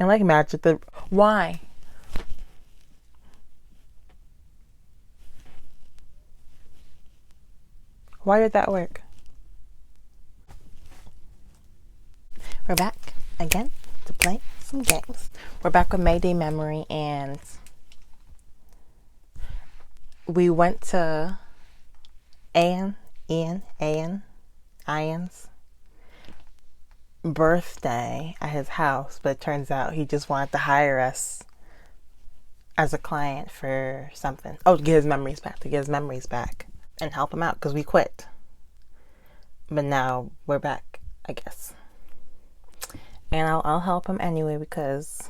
And like magic, why? Why did that work? We're back again to play some games. We're back with Mayday Memory, and we went to Ian's birthday at his house, but it turns out he just wanted to hire us as a client for something. Oh, to get his memories back, and help him out because we quit. But now we're back, I guess. And I'll help him anyway because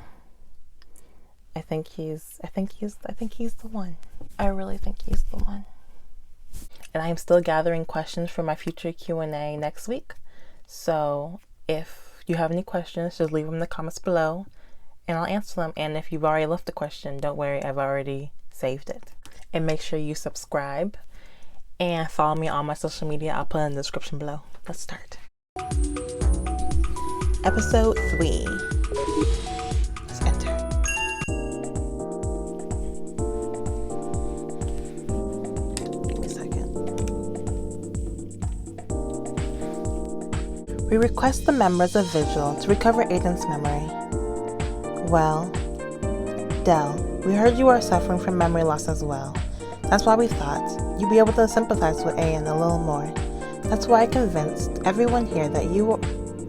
I think he's the one. I really think he's the one. And I am still gathering questions for my future Q&A next week. So if you have any questions, just leave them in the comments below and I'll answer them. And if you've already left a question, don't worry, I've already saved it. And make sure you subscribe and follow me on my social media. I'll put it in the description below. Let's start. Episode 3. Let's enter. Give me a second. We request the members of Vigil to recover Aiden's memory. Well, Dell, we heard you are suffering from memory loss as well. That's why we thought you'd be able to sympathize with Aiden a little more. That's why I convinced everyone here that you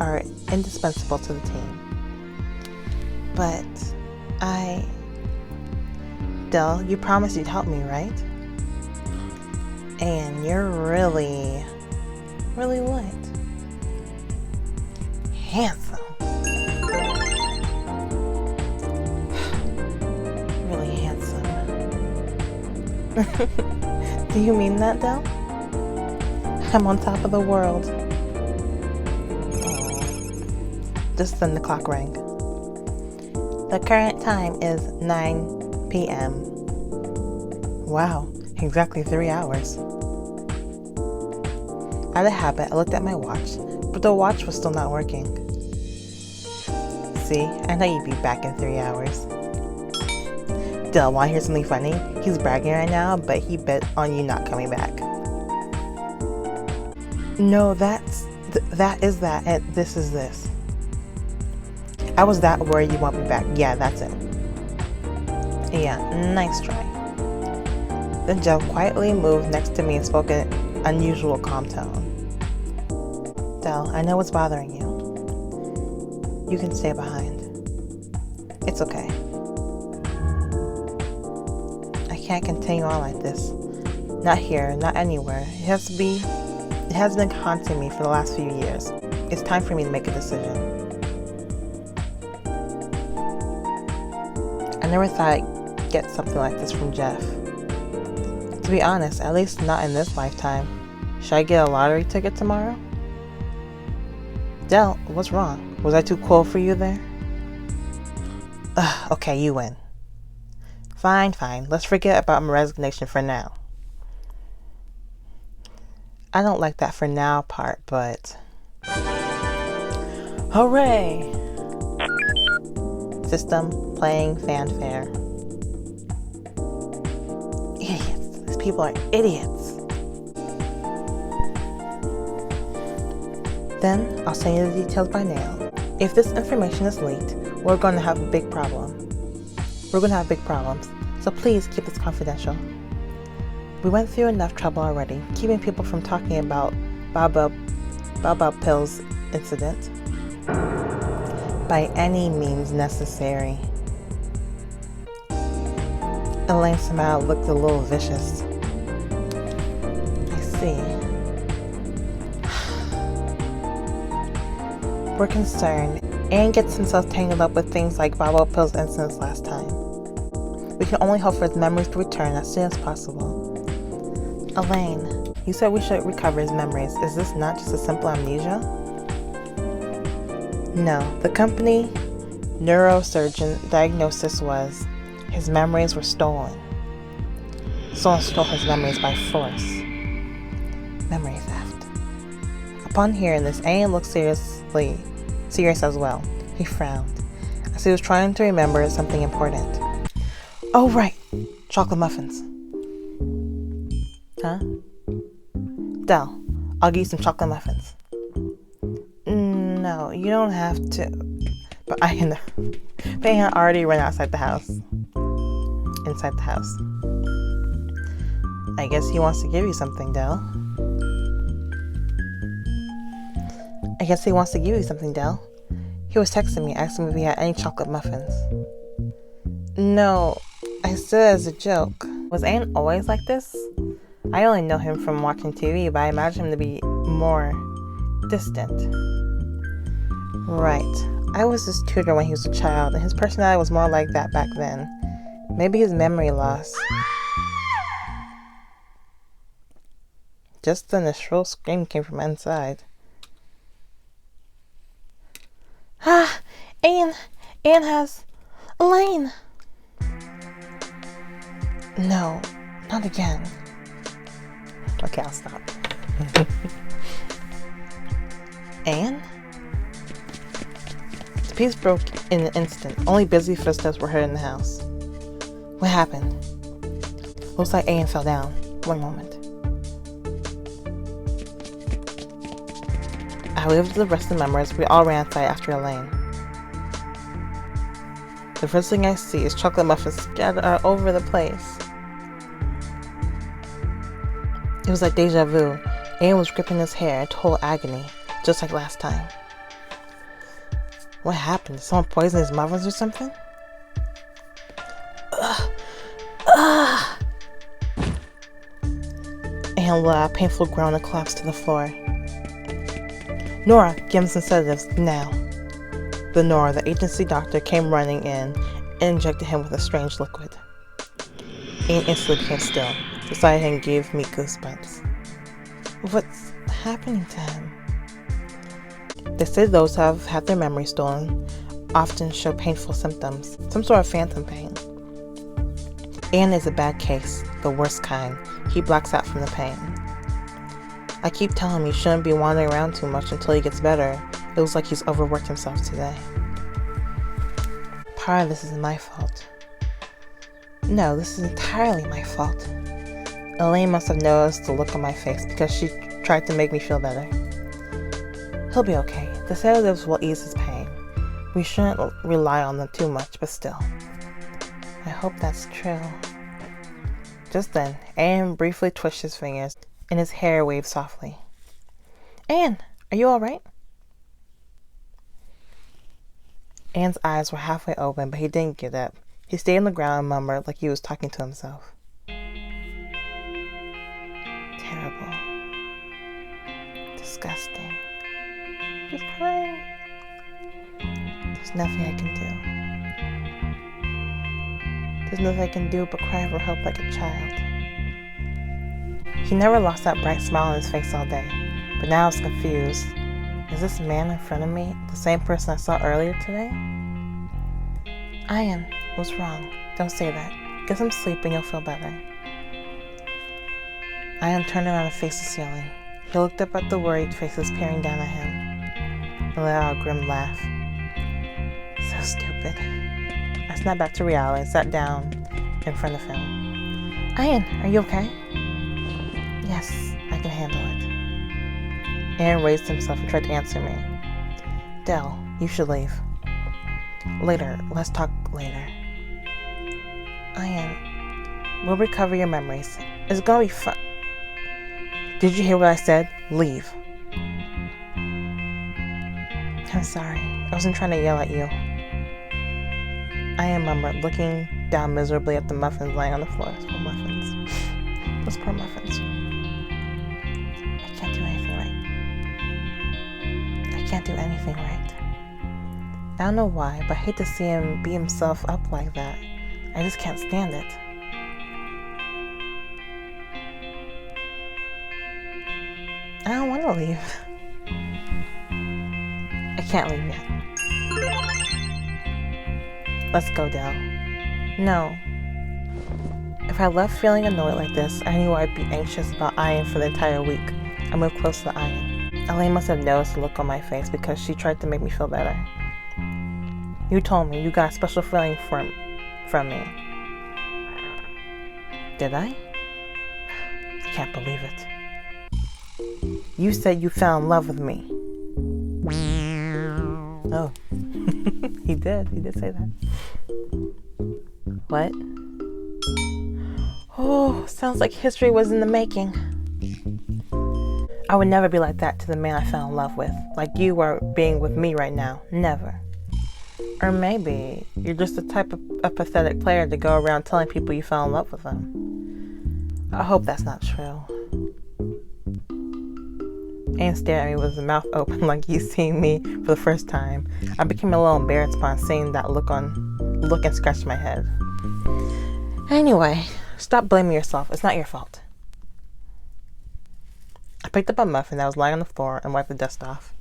are indispensable to the team. But Dell, you promised you'd help me, right? And you're really what? Handsome. Really handsome. Do you mean that, Dell? I'm on top of the world. Just then the clock rang. The current time is 9 p.m. Wow, exactly 3 hours. Out of habit, I looked at my watch, but the watch was still not working. See, I know you'd be back in 3 hours. Dell, wanna hear something funny? He's bragging right now, but he bet on you not coming back. No, that is that, and this is this. I was that worried you want me back. Yeah, that's it. Yeah, nice try. Then Joe quietly moved next to me and spoke in an unusual calm tone. Dell, I know what's bothering you. You can stay behind. It's okay. I can't continue on like this. Not here, not anywhere. It has been haunting me for the last few years. It's time for me to make a decision. I never thought I'd get something like this from Jeff. To be honest, at least not in this lifetime. Should I get a lottery ticket tomorrow? Dell, what's wrong? Was I too cool for you there? Okay, you win. Fine. Let's forget about my resignation for now. I don't like that for now part, but... Hooray! System playing fanfare. Idiots. These people are idiots. Then I'll send you the details by mail. If this information is leaked, we're going to have a big problem. So please keep this confidential. We went through enough trouble already, keeping people from talking about Baba Pill's incident. By any means necessary. Elaine somehow looked a little vicious. I see. We're concerned. Aiden gets himself tangled up with things like Baba Pill's incidents last time. We can only hope for his memories to return as soon as possible. Elaine, you said we should recover his memories. Is this not just a simple amnesia? No, the company neurosurgeon diagnosis was his memories were stolen. Someone stole his memories by force. Memory theft. Upon hearing this, Aiden looked serious as well. He frowned. A as he was trying to remember something important. Oh, right. Chocolate muffins. Huh? Del, I'll give you some chocolate muffins. No, you don't have to. But Aiden already ran outside the house. Inside the house. I guess he wants to give you something, Del. He was texting me, asking me if he had any chocolate muffins. No, I said as a joke. Was Aiden always like this? I only know him from watching TV, but I imagine him to be more distant. Right. I was his tutor when he was a child, and his personality was more like that back then. Maybe his memory loss. Just then a shrill scream came from inside. Ah! Aiden has Elaine! No, not again. Okay, I'll stop. Aiden? The peace broke in an instant. Only busy footsteps were heard in the house. What happened? Looks like Aiden fell down. One moment. I lived the rest of the memories. We all ran outside after Elaine. The first thing I see is chocolate muffins scattered all over the place. It was like deja vu. Aiden was gripping his hair in total agony, just like last time. What happened? Did someone poison his muffins or something? Aiden let out a painful groan and collapsed to the floor. Nora, give him some sedatives, now. The Nora, the agency doctor, came running in and injected him with a strange liquid. Aiden instantly became still. The sight of him gave me goosebumps. What's happening to him? They say those who have had their memory stolen often show painful symptoms, some sort of phantom pain. Aiden is a bad case, the worst kind. He blacks out from the pain. I keep telling him he shouldn't be wandering around too much until he gets better. It looks like he's overworked himself today. Part of this is my fault. No, this is entirely my fault. Elaine must have noticed the look on my face because she tried to make me feel better. He'll be okay. The sedatives will ease his pain. We shouldn't rely on them too much, but still. I hope that's true. Just then, Aiden briefly twitched his fingers and his hair waved softly. Aiden, are you alright? Aiden's eyes were halfway open, but he didn't get up. He stayed on the ground and murmured like he was talking to himself. Terrible. Disgusting. He's crying. There's nothing I can do. There's nothing I can do but cry for help like a child. He never lost that bright smile on his face all day, but now I was confused. Is this man in front of me the same person I saw earlier today? Aiden, what's wrong? Don't say that. Get some sleep and you'll feel better. Aiden turned around and faced the ceiling. He looked up at the worried faces peering down at him and let out a grim laugh. So stupid. I snapped back to reality and sat down in front of him. Aiden, are you okay? Yes, I can handle it. Aiden raised himself and tried to answer me. Del, you should leave. Later, let's talk later. Aiden, we'll recover your memories. It's gonna be fun. Did you hear what I said? Leave. I'm sorry. I wasn't trying to yell at you. Aiden murmured, looking down miserably at the muffins lying on the floor. Those poor muffins. Those poor muffins. I can't do anything right. I can't do anything right. I don't know why, but I hate to see him beat himself up like that. I just can't stand it. I don't want to leave. I can't leave yet. Let's go, Del. No. If I left feeling annoyed like this, I knew I'd be anxious about Aiden for the entire week. I moved close to Aiden. Elaine must have noticed the look on my face because she tried to make me feel better. You told me you got a special feeling from me. Did I? I can't believe it. You said you fell in love with me. Oh. He did say that. What? Oh, sounds like history was in the making. I would never be like that to the man I fell in love with, like you are being with me right now. Never. Or maybe you're just the type of a pathetic player to go around telling people you fell in love with them. I hope that's not true. Aiden stared at me with his mouth open like he's seeing me for the first time. I became a little embarrassed upon seeing that look and scratched my head. Anyway, stop blaming yourself. It's not your fault. I picked up a muffin that was lying on the floor and wiped the dust off.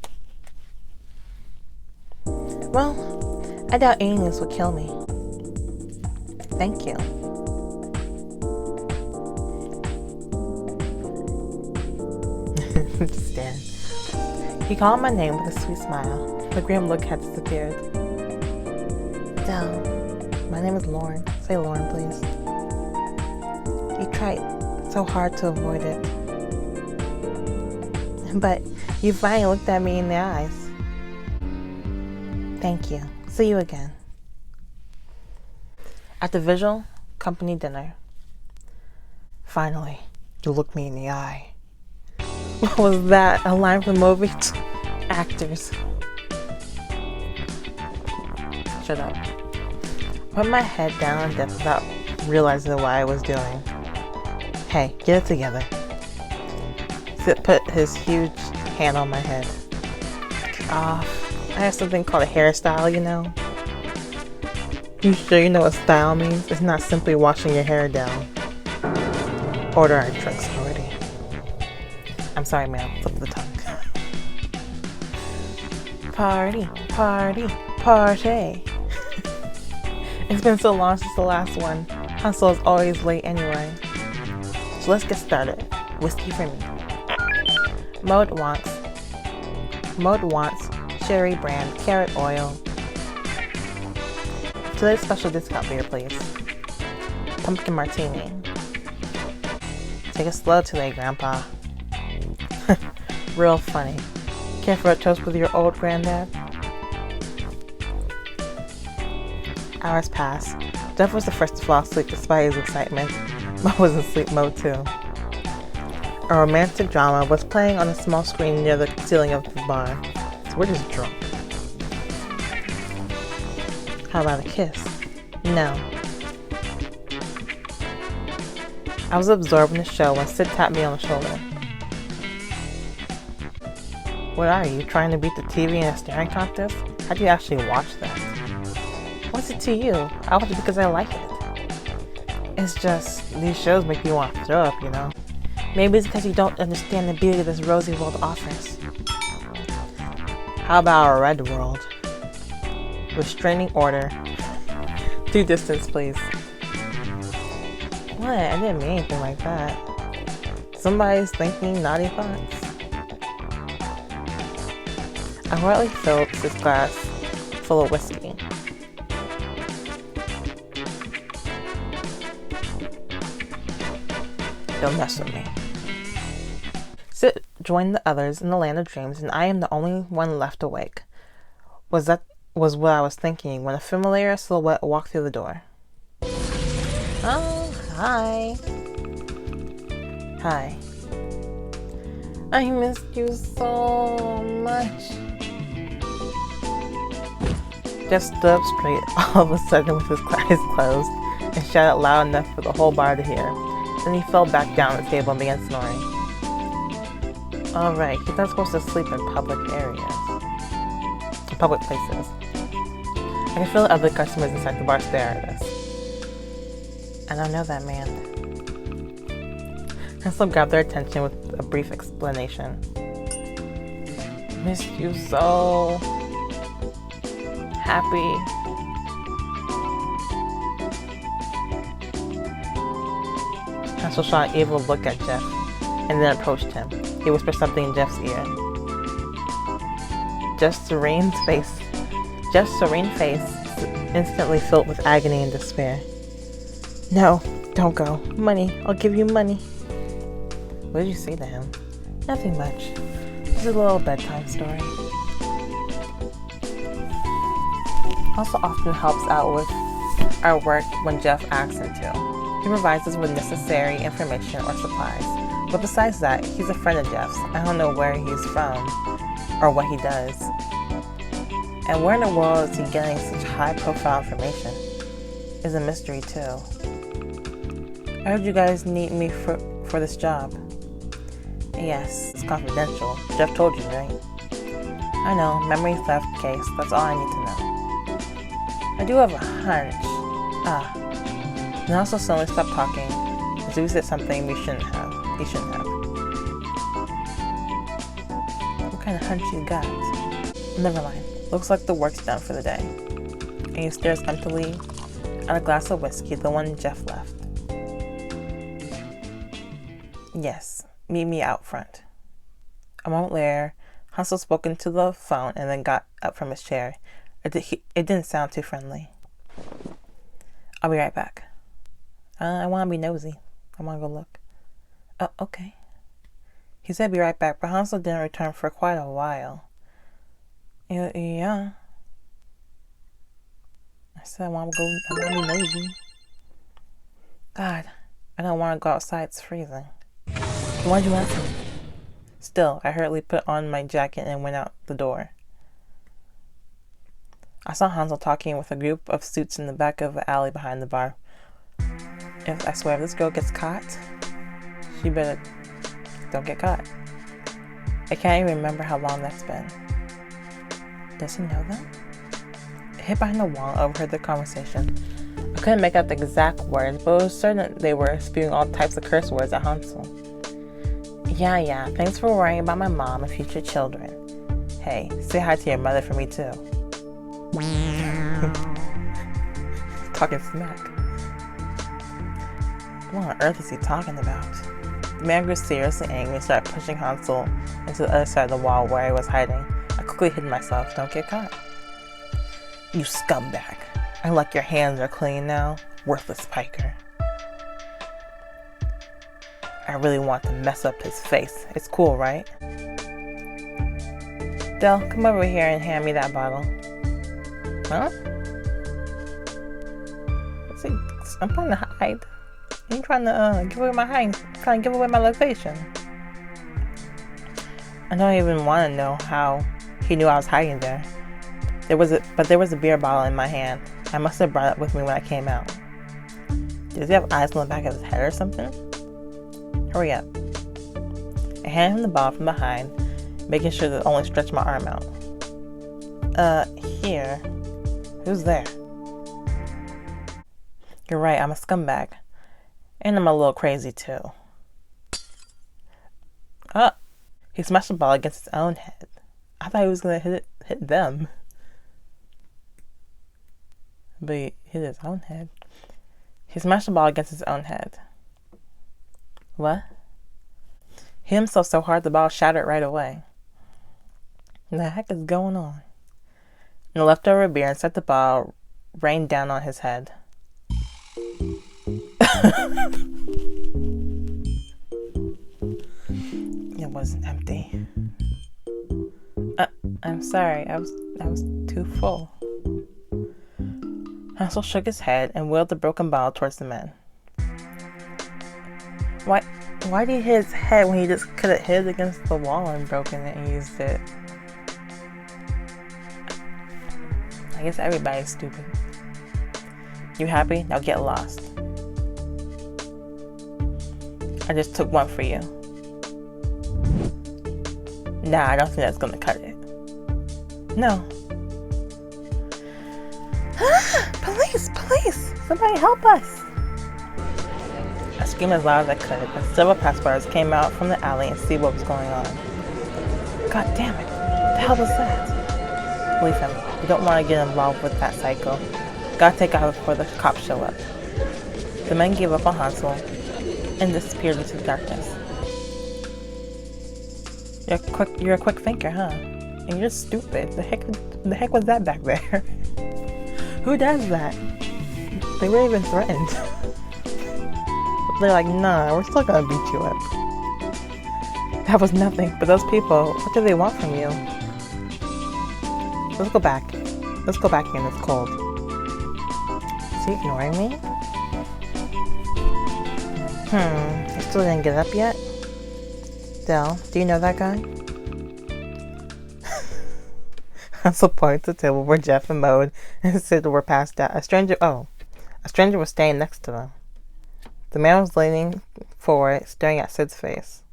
Well, I doubt eating this would kill me. Thank you. Just staring. He called my name with a sweet smile. The grim look had disappeared. Down. My name is Lauren. Say Lauren, please. You tried so hard to avoid it. But you finally looked at me in the eyes. Thank you. See you again. At the visual company dinner. Finally, you looked me in the eye. What was that? A line from the movie? Actors. Shut up. I put my head down on desk without realizing what I was doing. Hey, get it together. Sid put his huge hand on my head. Get off. I have something called a hairstyle, you know. You sure you know what style means? It's not simply washing your hair down. Order our drinks already. I'm sorry, ma'am. Flip the tongue. Party, party, party. It's been so long since the last one. Hustle is always late anyway. So let's get started. Whiskey for me. Mode wants Cherry brand carrot oil. Today's special discount beer, please. Pumpkin martini. Take it slow today, Grandpa. Real funny. Care for a toast with your old granddad? Hours passed. Jeff was the first to fall asleep despite his excitement. Mo was in sleep mode too. A romantic drama was playing on a small screen near the ceiling of the bar. So we're just drunk. How about a kiss? No. I was absorbed in the show when Sid tapped me on the shoulder. What are you, trying to beat the TV in a staring contest? How do you actually watch that? What's it to you? I watch it because I like it. It's just, these shows make me want to throw up, you know? Maybe it's because you don't understand the beauty this rosy world offers. How about a red world? Restraining order. Due distance, please. What? I didn't mean anything like that. Somebody's thinking naughty thoughts. I quietly filled this glass full of whiskey. Don't mess with me. Sid joined the others in the land of dreams, and I am the only one left awake. Was what I was thinking when a familiar silhouette walked through the door. Oh, hi. Hi. I missed you so much. Jeff stood up straight all of a sudden with his eyes closed and shouted loud enough for the whole bar to hear. Then he fell back down at the table and began snoring. Alright, he's not supposed to sleep in public areas. In public places. I can feel the other customers inside the bar stare at us. I don't know that man. Hansel grabbed their attention with a brief explanation. Missed you so. Happy. Hansel shot an evil look at Jeff and then approached him. He whispered something in Jeff's ear. Jeff's serene face instantly filled with agony and despair. No, don't go. Money, I'll give you money. What did you say to him? Nothing much. Just a little bedtime story. Also often helps out with our work when Jeff asks him to. He provides us with necessary information or supplies. But besides that, he's a friend of Jeff's. I don't know where he's from or what he does. And where in the world is he getting such high-profile information? Is a mystery too. I heard you guys need me for this job. Yes, it's confidential. Jeff told you, right? I know, memory theft case. That's all I need to know. I do have a hunch. And also suddenly stopped talking. As if we said something we shouldn't have. He shouldn't have. What kind of hunch you got? Never mind. Looks like the work's done for the day. And he stares emptily at a glass of whiskey, the one Jeff left. Yes, meet me out front. A moment later, Hansel spoke into the phone and then got up from his chair. It didn't sound too friendly. I'll be right back. I want to be nosy. I want to go look. Oh, okay. He said be right back, but Hansel didn't return for quite a while. Yeah. I said I want to be nosy. God, I don't want to go outside. It's freezing. Why'd you ask me? Still, I hurriedly put on my jacket and went out the door. I saw Hansel talking with a group of suits in the back of the alley behind the bar. I swear, if this girl gets caught, she better don't get caught. I can't even remember how long that's been. Does he know them? I hid behind the wall and overheard their conversation. I couldn't make out the exact words, but it was certain they were spewing all types of curse words at Hansel. Yeah, thanks for worrying about my mom and future children. Hey, say hi to your mother for me too. Talking smack. What on earth is he talking about? The man grew seriously angry and started pushing Hansel into the other side of the wall where I was hiding. I quickly hid myself. Don't get caught. You scumbag. I like your hands are clean now. Worthless piker. I really want to mess up his face. It's cool, right? Del, come over here and hand me that bottle. Huh? See, I'm trying to hide. I'm trying to give away my hiding. Trying to give away my location. I don't even want to know how he knew I was hiding there. There was a beer bottle in my hand. I must have brought it with me when I came out. Does he have eyes on the back of his head or something? Hurry up. I handed him the bottle from behind, making sure to only stretch my arm out. Here. Who's there? You're right, I'm a scumbag. And I'm a little crazy too. Oh, he smashed the ball against his own head. I thought he was gonna hit them. But he hit his own head. He smashed the ball against his own head. What? Hit himself so hard the ball shattered right away. What the heck is going on? And the leftover beer inside the ball rained down on his head. It wasn't empty. I'm sorry, I was too full. Hansel shook his head and wheeled the broken bottle towards the men. Why did he hit his head when he just could have hit it against the wall and broken it and used it? I guess everybody's stupid. You happy? Now get lost. I just took one for you. Nah, I don't think that's gonna cut it. No. Police! Somebody help us! I screamed as loud as I could, and several passengers came out from the alley and see what was going on. God damn it! What the hell was that? Leave him. We don't want to get involved with that psycho. Gotta take out before the cops show up. The men gave up on Hansel and disappeared into the darkness. You're a quick thinker, huh? And you're stupid. The heck was that back there? Who does that? They weren't even threatened. They're like, nah, we're still gonna beat you up. That was nothing, but those people, what do they want from you? Let's go back. Let's go back in, it's cold. Is he ignoring me? I still didn't get up yet? Del, do you know that guy? Hansel pointed to the table where Jeff and Mode and Sid were passed out. A stranger was staying next to them. The man was leaning forward, staring at Sid's face.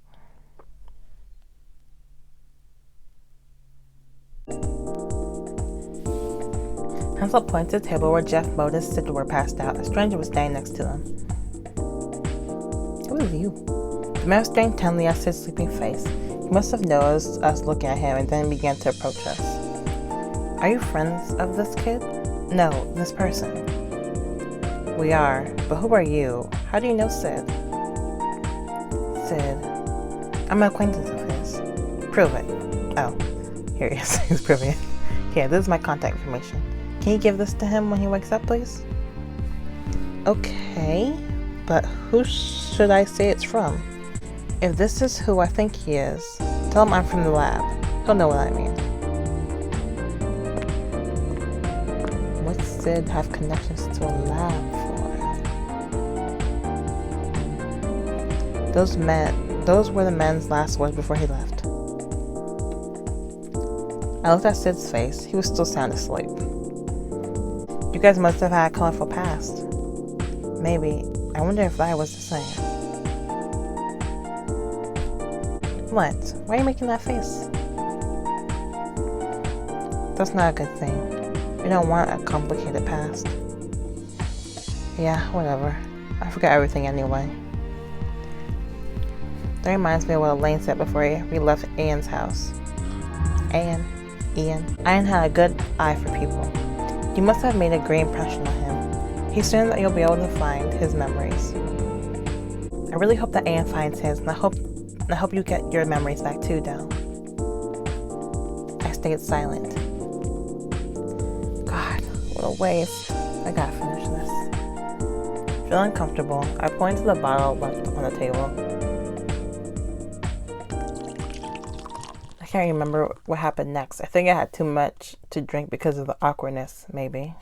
Hansel pointed to the table where Jeff, Mode, and Sid were passed out. A stranger was standing next to them. Who is you? The man was staring intently at Sid's sleeping face. He must have noticed us looking at him and then began to approach us. Are you friends of this kid? No, this person. We are, but who are you? How do you know Sid? Sid. I'm an acquaintance of his. Prove it. Oh, here he is. He's proving it. Here, this is my contact information. Can you give this to him when he wakes up, please? Okay, but who should I say it's from? If this is who I think he is, tell him I'm from the lab. He'll know what I mean. What's Sid have connections to a lab for? Those were the men's last words before he left. I looked at Sid's face. He was still sound asleep. You guys must have had a colorful past. Maybe. I wonder if I was the same. What? Why are you making that face? That's not a good thing. You don't want a complicated past. Yeah, whatever. I forgot everything anyway. That reminds me of what Elaine said before we left Ian's house. Ian. Ian had a good eye for people. You must have made a great impression on him. He's certain that you'll be able to find his memories. I really hope that Ian finds his, and I hope you get your memories back too, Del. I stayed silent. God, what a waste. I gotta finish this. Feeling uncomfortable, I pointed to the bottle left on the table. I can't remember what happened next. I think I had too much to drink because of the awkwardness, maybe.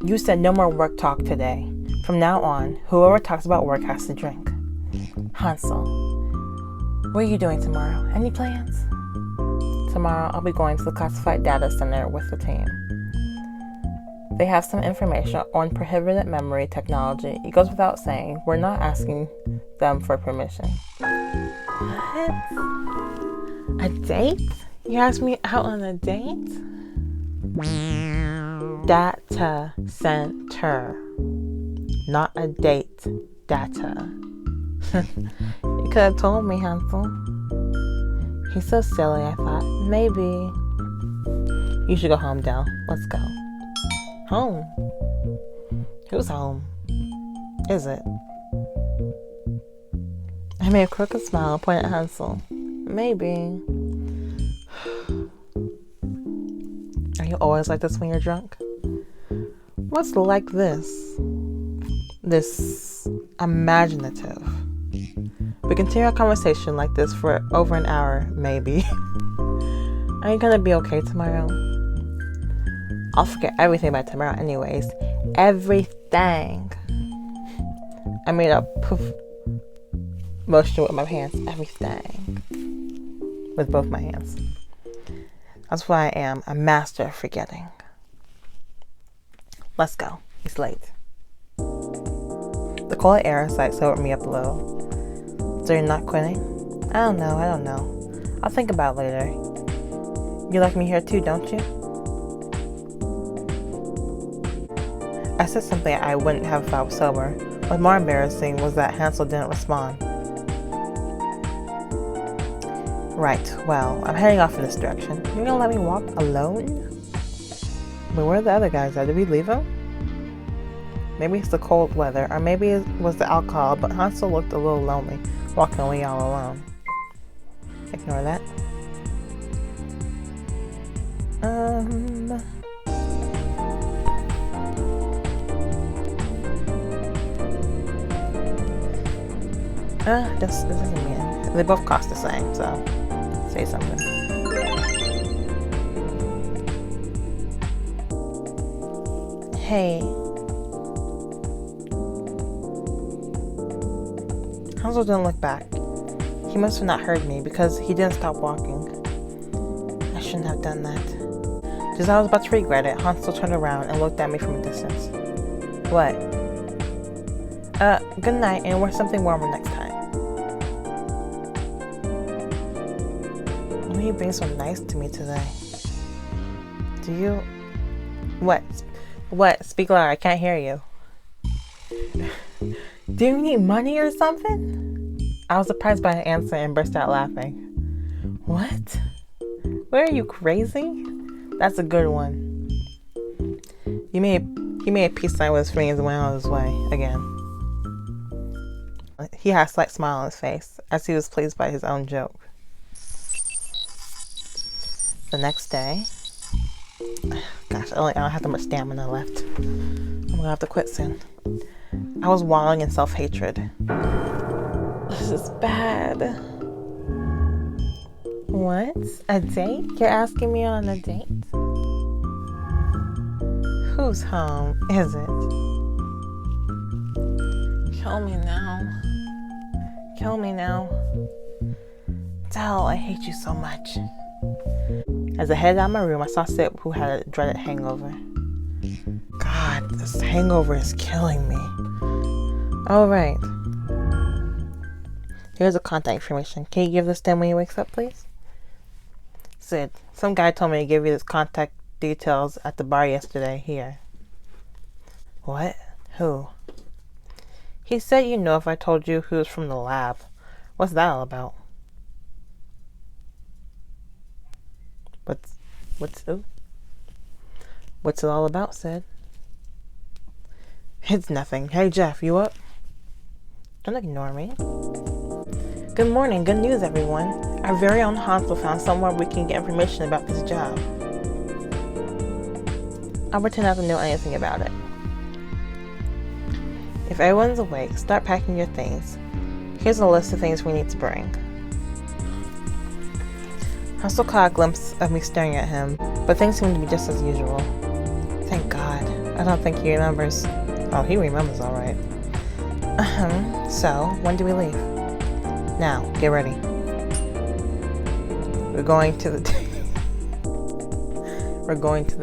You said no more work talk today. From now on, whoever talks about work has to drink. Hansel, what are you doing tomorrow? Any plans? Tomorrow, I'll be going to the classified data center with the team. They have some information on prohibited memory technology. It goes without saying, we're not asking them for permission. What? A date? You asked me out on a date? Data center. Not a date. Data. You could have told me, Hansel. He's so silly, I thought. Maybe. You should go home, Del. Let's go. Home? Who's home? Is it? I made a crooked smile and pointed at Hansel. Maybe. Are you always like this when you're drunk? What's like this? This imaginative. We continue our conversation like this for over an hour, maybe. Are you gonna be okay tomorrow? I'll forget everything by tomorrow anyways. Everything. I made a poof motion with my hands. Everything. With both my hands. That's why I am a master of forgetting. Let's go. It's late. The cold air outside sobered me up a little. So you're not quitting? I don't know. I'll think about it later. You like me here too, don't you? I said something I wouldn't have if I was sober. What's more embarrassing was that Hansel didn't respond. Right, well, I'm heading off in this direction. You're gonna let me walk alone? But where are the other guys at? Did we leave them? Maybe it's the cold weather, or maybe it was the alcohol, but Hansel looked a little lonely, walking away all alone. Ignore that. This isn't mean. They both cost the same, so say something. Hey. Hansel didn't look back. He must have not heard me because he didn't stop walking. I shouldn't have done that. Just as I was about to regret it, Hansel turned around and looked at me from a distance. What? Good night, and wear something warmer next time. Why are you being so nice to me today? Do you... What? What? Speak louder, I can't hear you. Do you need money or something? I was surprised by the answer and burst out laughing. What? What, are you crazy? That's a good one. He made a peace sign with his fingers and went on his way again. He had a slight smile on his face as he was pleased by his own joke. The next day, gosh, I don't have that much stamina left. I'm gonna have to quit soon. I was wallowing in self-hatred. This is bad. What? A date? You're asking me on a date? Whose home is it? Kill me now. Kill me now. Dell, I hate you so much. As I headed out of my room, I saw Sid, who had a dreaded hangover. God, this hangover is killing me. All right. Here's the contact information. Can you give this to him when he wakes up, please? Sid, some guy told me to give you his contact details at the bar yesterday. Here. What? Who? He said you know if I told you who's from the lab. What's that all about? What's it all about, Sid? It's nothing. Hey, Jeff, you up? Don't ignore me. Good morning. Good news, everyone. Our very own Hansel found somewhere we can get information about this job. I'll pretend not to know anything about it. If everyone's awake, start packing your things. Here's a list of things we need to bring. Hansel caught a glimpse of me staring at him, but things seemed to be just as usual. Thank God. I don't think he remembers. Oh, he remembers all right. So, when do we leave? Now, get ready. We're going to the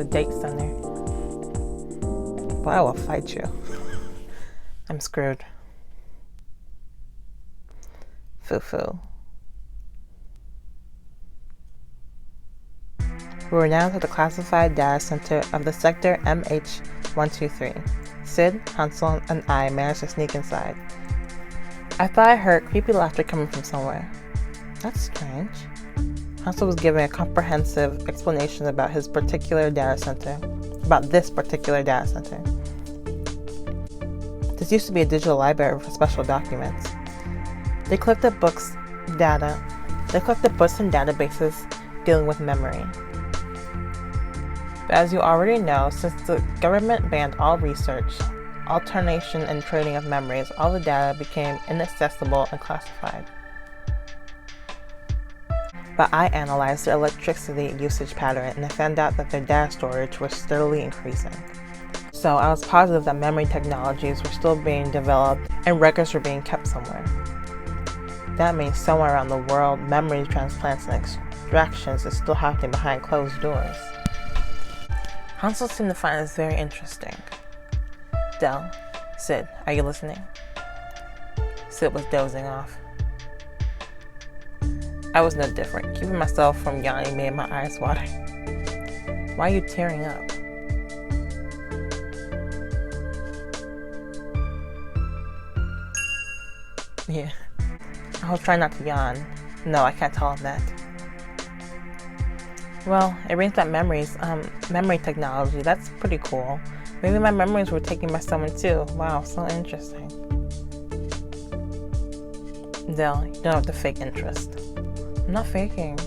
date center. But I will fight you. I'm screwed. Foo-foo. We were now to the classified data center of the sector MH123. Sid, Hansel, and I managed to sneak inside. I thought I heard creepy laughter coming from somewhere. That's strange. Hansel was giving a comprehensive explanation about this particular data center. This used to be a digital library for special documents. They collected books and databases dealing with memory. But as you already know, since the government banned all research, alternation, and trading of memories, all the data became inaccessible and classified. But I analyzed their electricity usage pattern and I found out that their data storage was steadily increasing. So I was positive that memory technologies were still being developed and records were being kept somewhere. That means somewhere around the world, memory transplants and extractions is still happening behind closed doors. Hansel seemed to find this very interesting. Dell, Sid, are you listening? Sid was dozing off. I was no different. Keeping myself from yawning made my eyes water. Why are you tearing up? Yeah. I was trying not to yawn. No, I can't tell him that. Well, it brings back memories. Memory technology. That's pretty cool. Maybe my memories were taken by someone too. Wow, so interesting. Dell, you don't have to fake interest. I'm not faking.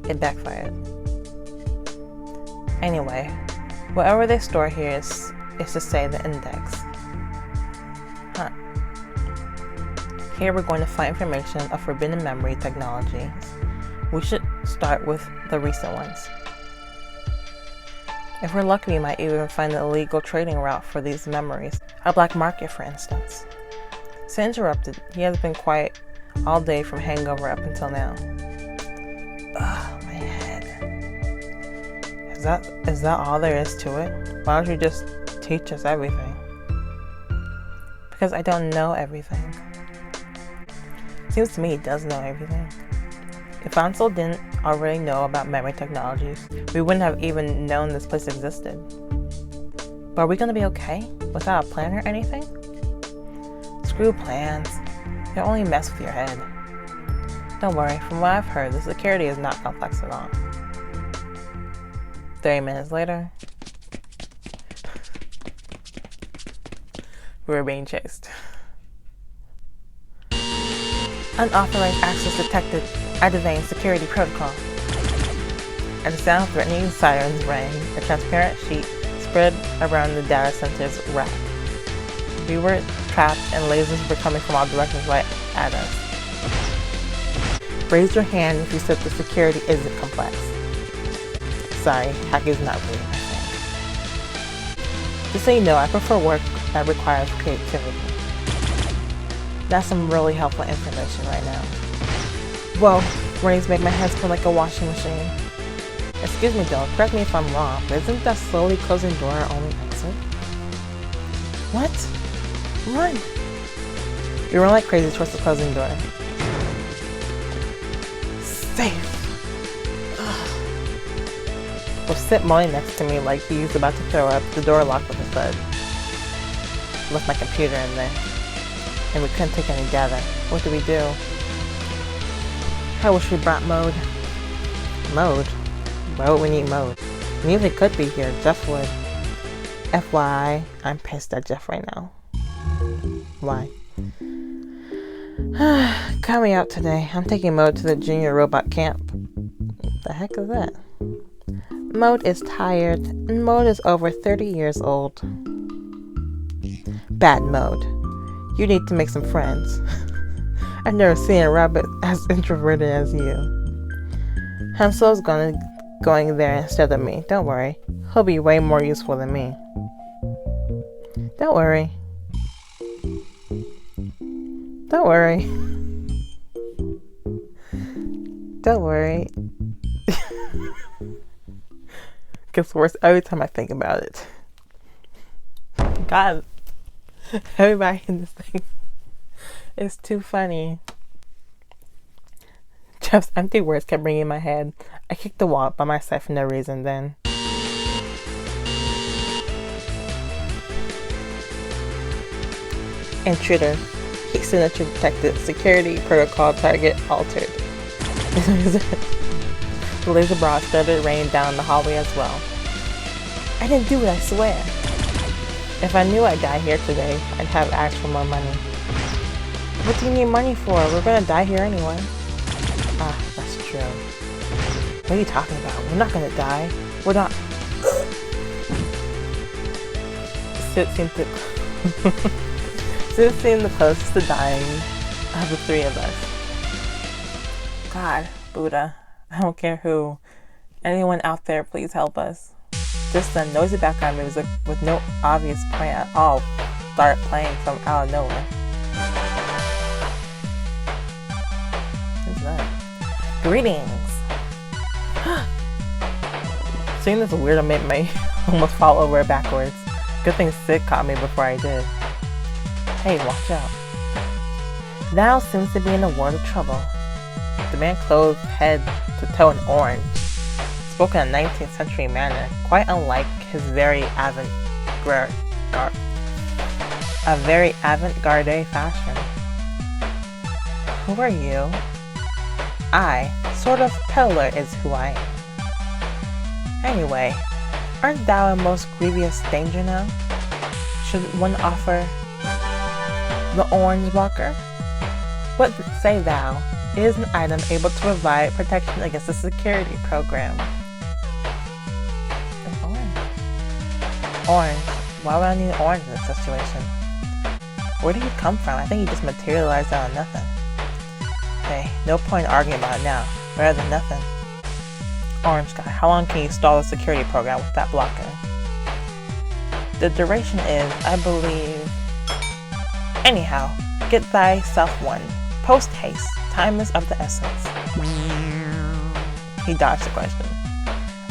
It backfired. Anyway, whatever they store here is to say the index. Huh. Here we're going to find information of forbidden memory technologies. We should start with the recent ones. If we're lucky, we might even find an illegal trading route for these memories. A black market, for instance. So interrupted, he has been quiet all day from hangover up until now. Ugh, my head. Is that all there is to it? Why don't you just teach us everything? Because I don't know everything. Seems to me he does know everything. If Ansel didn't already know about memory technologies, we wouldn't have even known this place existed. But are we gonna be okay without a plan or anything? Screw plans. They'll only mess with your head. Don't worry, from what I've heard, the security is not complex at all. 30 minutes later, we were being chased. Unauthorized access detected. Activating security protocol. As the sound of threatening sirens rang, a transparent sheet spread around the data center's rack. We were trapped and lasers were coming from all directions right at us. Raise your hand if you said the security isn't complex. Sorry, hacking's not really my thing. Just so you know, I prefer work that requires creativity. That's some really helpful information right now. Whoa, warnings make my head spin like a washing machine. Excuse me though, correct me if I'm wrong, but isn't that slowly closing door our only exit? What? Run! We run like crazy towards the closing door. Safe! Ugh. With Sid moaning next to me like he's about to throw up, the door locked with a thud. Left my computer in there, and we couldn't take any data. What do we do? I wish we brought mode. Mode? Why would we need mode? And even if it could be here, Jeff would. FYI, I'm pissed at Jeff right now. Why? Cut me out today. I'm taking Mode to the junior robot camp. What the heck is that? Mode is tired, and Mode is over 30 years old. Bad Mode. You need to make some friends. I've never seen a rabbit as introverted as you. Hansel's going there instead of me. Don't worry. He'll be way more useful than me. Don't worry. Don't worry. Don't worry. Gets worse every time I think about it. God. Everybody in this thing. It's too funny. Jeff's empty words kept ringing in my head. I kicked the wall by my side for no reason then. Intruder. Heat signature detected. Security protocol target altered. The laser broad started raining down the hallway as well. I didn't do it, I swear. If I knew I'd die here today, I'd have asked for more money. What do you need money for? We're gonna die here anyway. Ah, that's true. What are you talking about? We're not gonna die. We're not. Sid seemed the closest to dying of the three of us. God, Buddha, I don't care who. Anyone out there, please help us. Just then, noisy background music with no obvious point at all started playing from out of nowhere. What's that? Greetings! Seeing this weirdo made me almost fall over backwards. Good thing Sid caught me before I did. Hey, watch out. Thou seems to be in a world of trouble. The man clothed head to toe in orange. Spoke in a 19th century manner, quite unlike his very avant-garde fashion. Who are you? I, sort of peddler is who I am. Anyway, aren't thou in most grievous danger now? Should one offer the orange walker? What say thou? It is an item able to provide protection against the security program. Orange. Why would I need orange in this situation? Where did he come from? I think he just materialized out of nothing. Hey, no point arguing about it now. Better than nothing. Orange guy, how long can you stall the security program with that blocker? The duration is, I believe... Anyhow, get thyself one. Post haste. Time is of the essence. He dodged the question.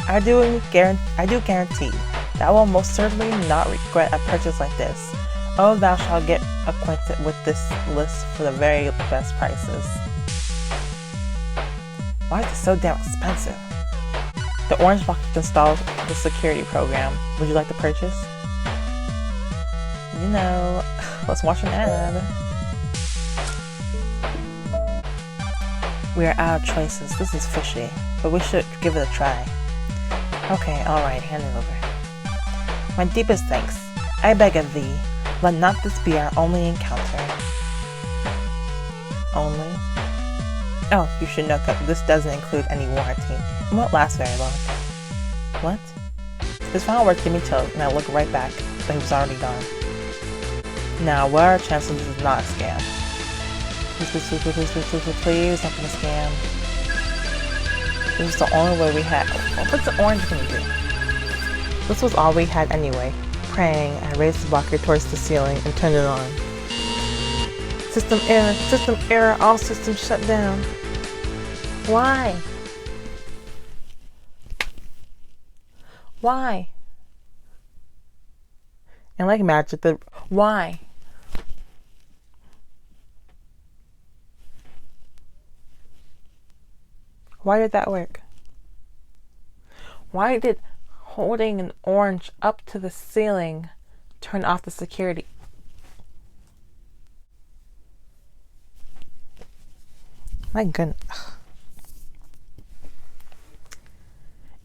I do guarantee that I will most certainly not regret a purchase like this. Oh, thou shalt get acquainted with this list for the very best prices. Why is it so damn expensive? The orange box installs the security program. Would you like to purchase? You know, let's watch an ad. We are out of choices. This is fishy, but we should give it a try. Okay, alright, hand it over. My deepest thanks. I beg of thee, let not this be our only encounter. Only? Oh, you should note that this doesn't include any warranty. It won't last very long. What? His final words gave me chills, and I looked right back, but he was already gone. Now, what are our chances this is not a scam? Please, not gonna scam. This is the only way we had. What's the orange gonna do? This was all we had anyway. Praying, I raised the blocker towards the ceiling and turned it on. System error, all systems shut down. Why? Why? And like magic, why? Why did that work? Why did holding an orange up to the ceiling turn off the security? My goodness.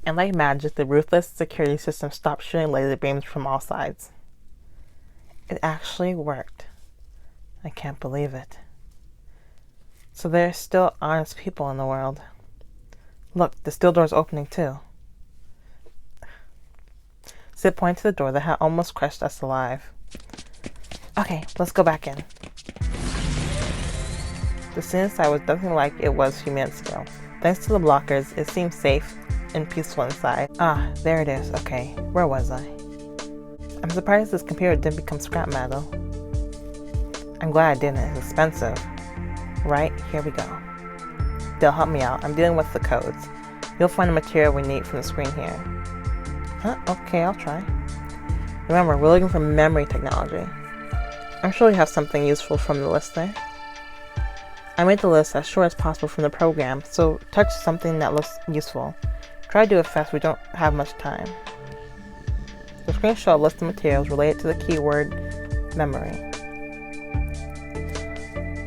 And like magic, the ruthless security system stopped shooting laser beams from all sides. It actually worked. I can't believe it. So there are still honest people in the world. Look, the steel door's opening too. Sid pointed to the door that had almost crushed us alive. Okay, let's go back in. The scene inside was nothing like it was a few minutes ago. Thanks to the blockers, it seemed safe and peaceful inside. Ah, there it is. Okay, where was I? I'm surprised this computer didn't become scrap metal. I'm glad I didn't. It's expensive. Right, here we go. They'll help me out. I'm dealing with the codes. You'll find the material we need from the screen here. Huh? Okay, I'll try. Remember, we're looking for memory technology. I'm sure we have something useful from the list there. I made the list as short as possible from the program, so touch something that looks useful. Try to do it fast, we don't have much time. The screen shows a list of materials related to the keyword memory.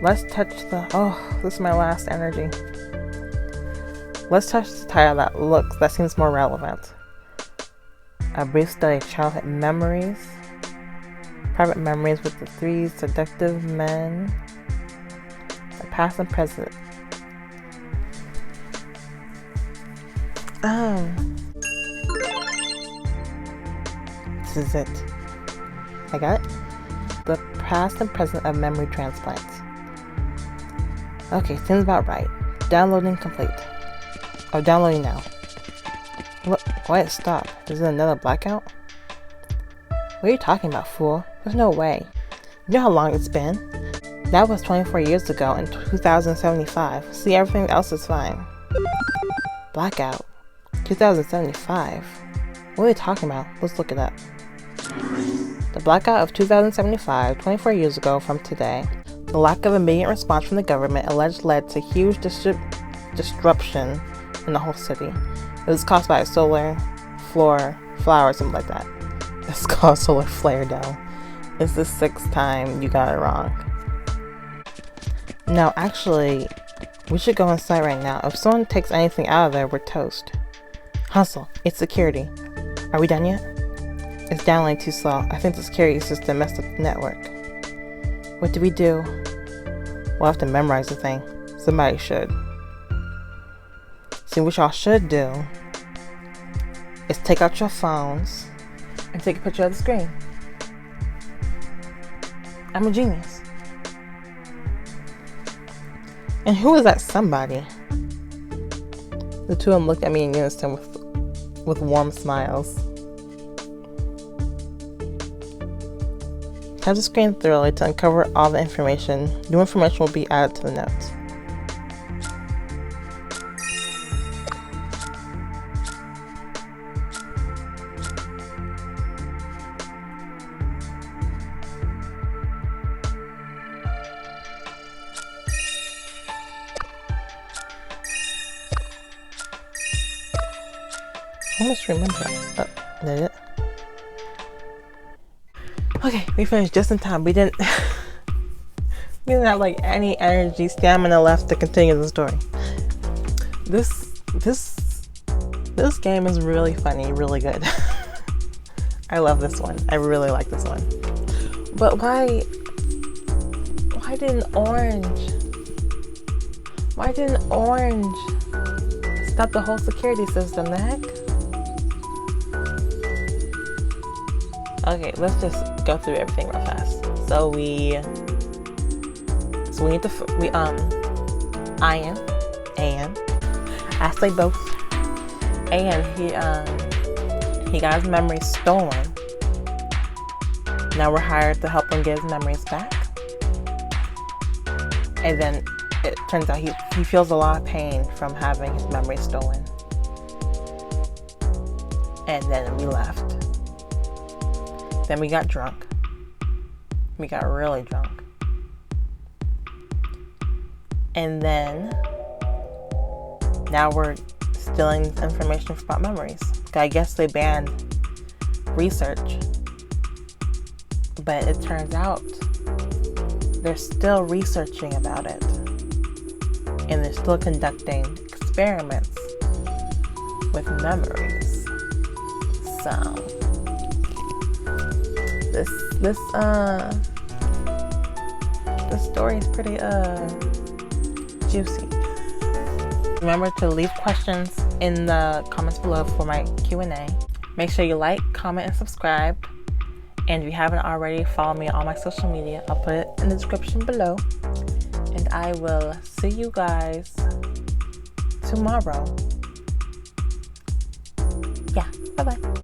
Let's touch the... Oh, this is my last energy. Let's touch the title that seems more relevant. A brief study of childhood memories. Private memories with the three seductive men. The past and present. This is it. I got it? The past and present of memory transplants. Okay, seems about right. Downloading complete. Oh, downloading now. What? Why it stopped? Is it another blackout? What are you talking about, fool? There's no way. You know how long it's been? That was 24 years ago in 2075. See, everything else is fine. Blackout? 2075? What are you talking about? Let's look it up. The blackout of 2075, 24 years ago from today. The lack of immediate response from the government alleged led to huge disruption in the whole city. It was caused by a solar flower, something like that. It's called solar flare, though. It's the 6th time you got it wrong. No, actually, we should go inside right now. If someone takes anything out of there, we're toast. Hustle, it's security. Are we done yet? It's downloading too slow. I think the security system messed up the network. What do we do? We'll have to memorize the thing. Somebody should. See, what y'all should do is take out your phones and take a picture of the screen. I'm a genius. And who is that somebody? The two of them looked at me in unison with warm smiles. Tap the screen thoroughly to uncover all the information. New information will be added to the notes. I almost remember. Oh, did it? Okay, we finished just in time. We didn't have like any energy, stamina left to continue the story. This game is really funny, really good. I love this one. I really like this one. But why didn't orange stop the whole security system? The heck? Okay, let's just go through everything real fast. So we need to Aiden, I say both. Aiden, he got his memories stolen. Now we're hired to help him get his memories back. And then it turns out he feels a lot of pain from having his memories stolen. And then we left. Then we got drunk. We got really drunk. And then now we're stealing information about memories. I guess they banned research. But it turns out they're still researching about it. And they're still conducting experiments with memories. So this story is pretty juicy. Remember to leave questions in the comments below for my Q&A. Make sure you like, comment, and subscribe. And if you haven't already, follow me on all my social media. I'll put it in the description below. And I will see you guys tomorrow. Yeah, bye-bye.